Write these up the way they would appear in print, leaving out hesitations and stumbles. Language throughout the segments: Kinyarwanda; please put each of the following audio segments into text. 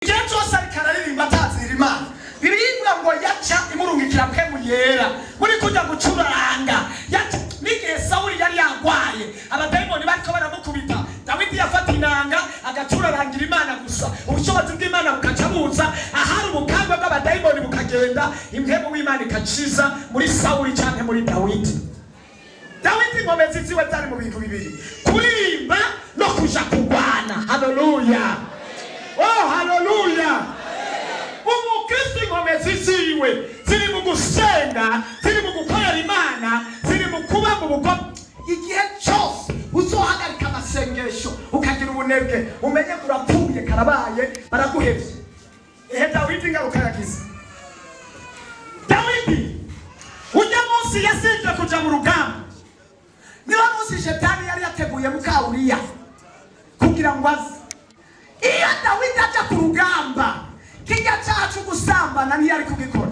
igihe cyose ariko araririmba atazira Imana birivuga ngo yaca imurungikira mpemu yera muri kujya gucuranga n'igihe Sawuli yari yagwaye abadayimoni bariko baramukubita Dawidi yafata inanga agacurangira Imana gusa ubushobozi bw'Imana bukacabuza ahari ubukamba bw'abadayimoni bukagenda impemu w'Imana ikaciza muri Sawuli cyane muri Dawidi inkomezi ziwe zari mu bintu bibiri kuririmba no kuja kurwana. Haleluya, oh haleluya. Umukristo inkomezi ziwe ziri mu gusenga, ziri mu gukorera Imana, ziri mu kuba mu bugome. Igihe cyose uzohagarika amasengesho ukagira ubunebwe umenye kurapfuye karabaye baraguhevye. Dawidi ngaruka yagize Dawidi ujya munsi yasinze kuja mu rugamba. Niba munsi Shetani yari yateguye muka Uriya kugira ngo aze. Iyo Dawidi aja ku rugamba kijya cyacu gusambana ntiyari kubikora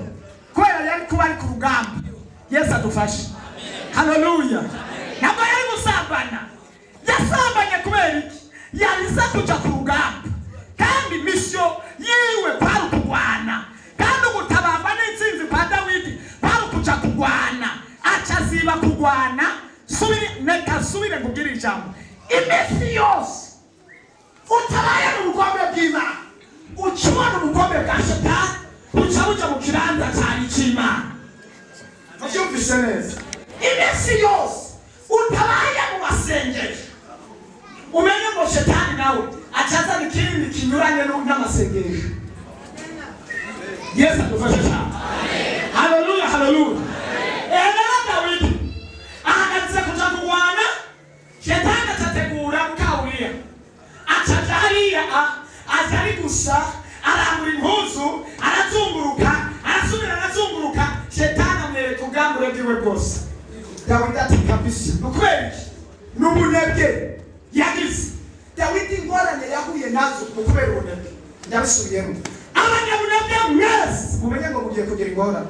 kubera yari kuba ari ku rugamba. Yesu adufashe. Haleluya. Ntabwo yari gusambana, yasambanye kubera iki? Yariza kuja ku rugamba kandi misyo yiwe kwari kurwana kandi ugutabamba n'intsinzi kwa Dawidi kwari kuja kurwana. Acaziba kurwana subire kugira ijambo imesi yose utabaye mu bugombe bw'Imana ucubona ubugombe bwa Shetani uca mu kibanza cyari cy'Imana. Mubyumvise neza? Imesi yose utabaye mu masengesho umenye ngo Shetani nawe acaza ikindi kinyuranye n'amasengesho. Yesu adufashe cyane. Haleluya, haleluya. Dawidi ahagaze kuja kurwana, Shetani atategura muka Uriya acaja hariya atari gusa arambura impuzu arazunguruka arazunguruka Shetani amwereka ubwambure bwiwe bwose. Dawidi ati kabisa nukweli n'ubunebwe yagize. Dawidi ingorane yahuye nazo kubera ubunebwe ndabisubiyemo. Abanyabunebwe mwese mumenye ngo mugiye kugira ingorane.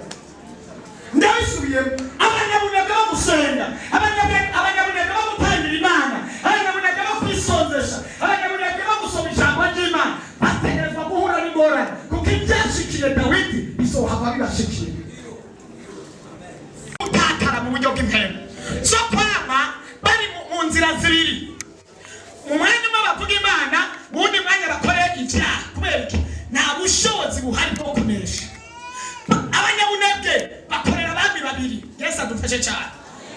Ndabisubiyemo. Abanyabunebwe bo gusenga, abanyabunebwe bo gutangira Imana, abanyabunebwe bo kwisonzesha, abanyabunebwe bo gusoma ijambo ry'Imana bategerezwa guhura n'ingorane kuko ibyashikiye Dawidi bizohava bibashikiye. Utakara mu buryo bw'impemu so kwama bari mu nzira zibiri. Umwanya umwe bavuga Imana, uwundi mwanya bakore icyaha kubera iki? Nta bushobozi buhari bwo kunesha. Abanyabunebwe bakorera abami babiri. Yesu adufashe cyane.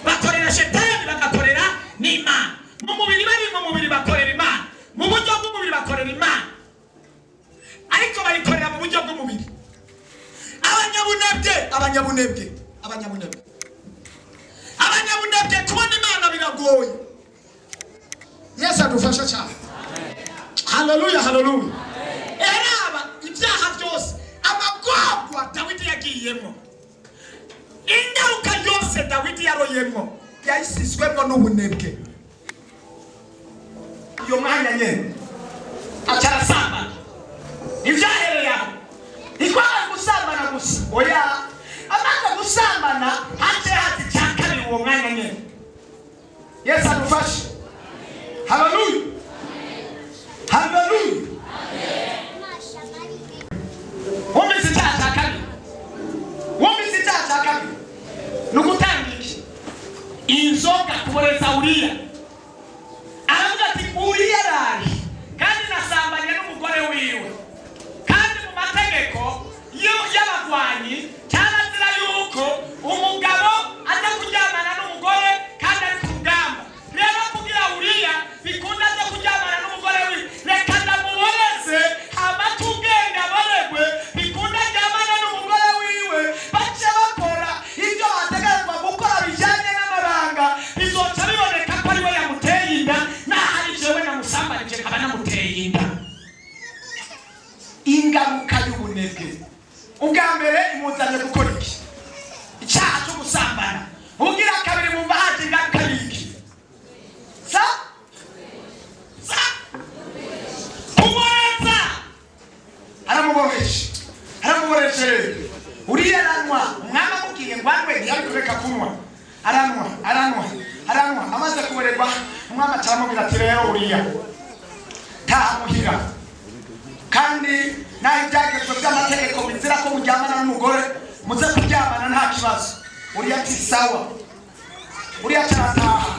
Bakorera Shetani bagakorera n'Imana. Mu mubiri bari mu mubiri bakorera Imana, mu buryo bw'umubiri bakorera Imana, ariko barikorera mu buryo bw'umubiri. Abanyabunebwe kubona Imana biragoye. Yesu adufashe cyane. Haleluya, haleluya. Eraba ibyaha byose amagorwa Dawidi yagiyemo, ingaruka yose Dawidi yaroyemo yayisizwemo n'ubunebwe. Iyo mwanya nyene acarasambana. Ibyahereye aho ikwaye gusambana gusa oya, amaze gusambana haje hati cyakabiri uwo mwanya nyene. Yesu adufashe. Haleluya, haleluya. Nukutangiki inzoga kuboleza Uriya aravuga ati Uriya rari kandi nasambanye n'umugore wiwe kandi mu mategeko y'abagwanyi cyarazira yuko umugabo aza kuryamana n'umugore kandi ari ku rugamba. Rero kugira Uriya bikunda aza kuryamana n'umugore wiwe reka ndamuboleze amatugenda baregwe bikunda aryamana n'umugore wiwe bace bakora ibyo bategerezwa gukora bijyanye n'amabanga bizoca biboneka ko ari we yamuteye inda n'ahari jewe namusambanije nkaba namuteye inda. Ingaruka y'ubunebwe ubwa mbere imuzanye gukora iki? Icyaha cyo gusambana. Ugira kabiri mumva haje ingaruka y'iki? Kumureza aramuboreshe. Uriya aranywa, umwami amubwiye ngo anywe ntiyari kureka kunywa. Aranywa amaze kuborerwa umwami acaramubwira ati rero Uriya taha muhira kandi naho ibyagezwe by'amategeko bizira ko mujyamana n'umugore muze kuryamana nta kibazo. Uriya ati sawa, uriya cyarataha.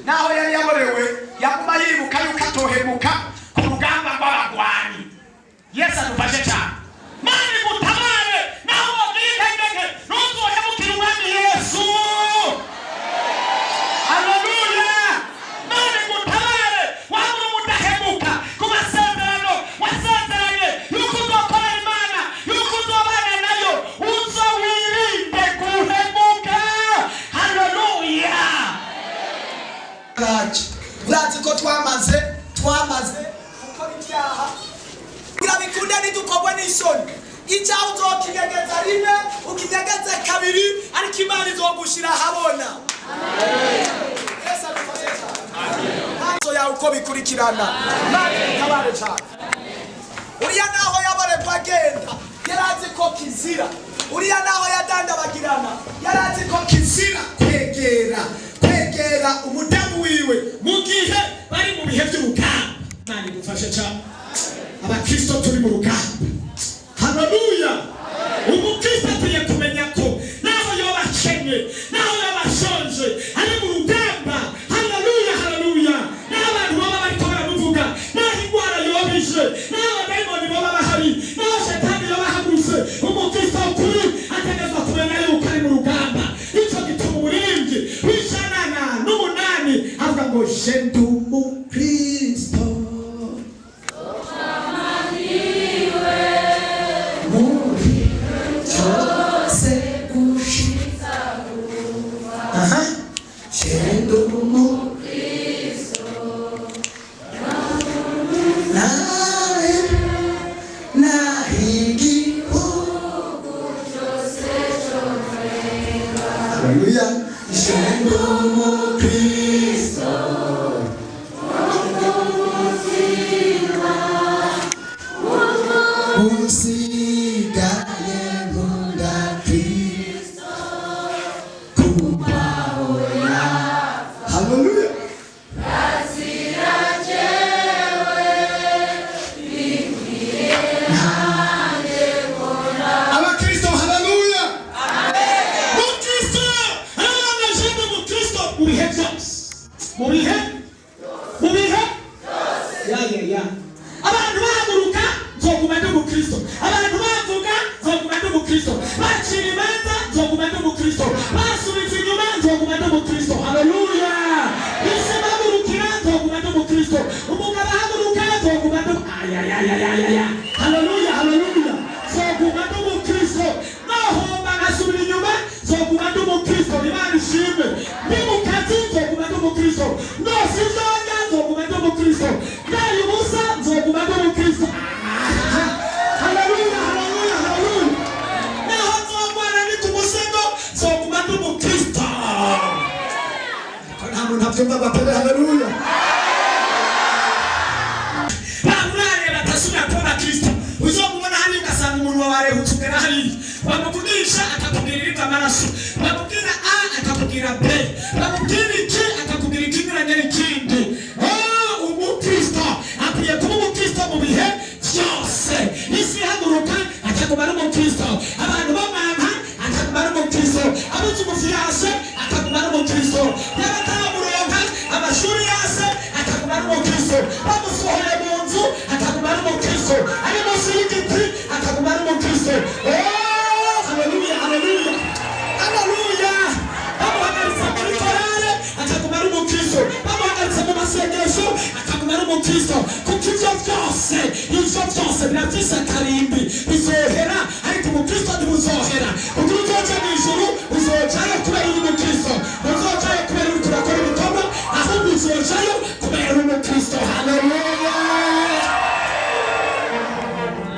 Naho yari yaborewe yaguma yibuka yuko atohemuka ku rugamba rw'abagwanyi. Yesu adufashe cyane. Mani mutabare naho wabwirengeke ntuzohemukire umwami Yesu. Haleluya. Mani mutabare wabura umudahemuka ku masezerano wasezeranye yuko uzokora Imana, yuko uzobana nayo, uzowirinde guhemuka. Haleluya. Urazi ko twamaze gukora ibyaha kugira bikunde ntidukorwe n'isoni. Icyaha uzokinyegeza rimwe ukinyegeze kabiri ariko Imana izogushira ahabona. Yesu adufashe cyane. Ntazo yawe uko bikurikirana. Kabare cyane. Uriya naho yaboregwa agenda yarazi ko kizira. Uriya naho yadandabagirana yarazi ko kizira kwegera umudamu wiwe mu gihe bari mu bihe by'urugamba. Imana idufashe cyane. Abakristo turi mu rugamba. Haleluya. Umukristo akwiye kumenya ko naho yoba akennye, naho yoba ashonje, ari mu rugamba. Haleluya, haleluya. N'abantu baba bariko baramuvuga, naho indwara yobije, naho abadayimoni baba bahari, naho shetani yoba ahagurutse, umukristo ukuri ategerezwa kumenya yuko ari mu rugamba. Nicyo gituma umuririmbyi w'ijana n'umunani avuga ngo je ndi umukristo. Abantu bahaguruka nzoguma ndi umukristo. Abantu bavuga nzoguma ndi umukristo. Bacira imanza nzoguma ndi umukristo. Basubiza inyuma nzoguma ndi umukristo. Haleluya. Isi bahagurukira nzoguma ndi umukristo. Umugabo ahaguruka nzoguma ndi haleluya, haleluya. Nzoguma ndi umukristo. Nahomba ngasubira inyuma nzoguma ndi umukristo. Imana ishimwe. Ndi mu kazi nzoguma ndi umukristo. Nosizonga nzoguma ndi umukristo. Nayo ubusa nzoguma ndi umukristo. Haleluya, haleluya, haleluya. Naho nzogwana ni ku musego nzoguma ndi umukristo. Nta muntu abyumva batebe haleluya. Bamurare batasubira kuba abakristo. Uzomubona hano ugasanga umuntu wabarehutse ugera hariya. Bamuvugisha akakubwira iriva amaraso. Bamubwira A akakubwira B. Bamubwira iki akakubwira ikinyuranye n'ikindi. Umukristo akwiye kuba umukristo mu bihe byose. Isi ihaguruka akaguma ari umukristo. Abantu bamwanga akaguma ari umukristo. Abuze umufiyase akaguma ari umukristo. N'abatamuronka amashuri yase akaguma ari umukristo. Bamusohoye mu nzu akaguma ari umukristo. Ari munsi y'igiti akaguma ari umukristo. Haleluya, haleluya, haleluya. Bamuhagaritse muri korale akaguma ari umukristo. Bamuhagaritse mu masengesho akaguma ari umukristo. Kuko ibyo byose birabyisa karimbi bizohe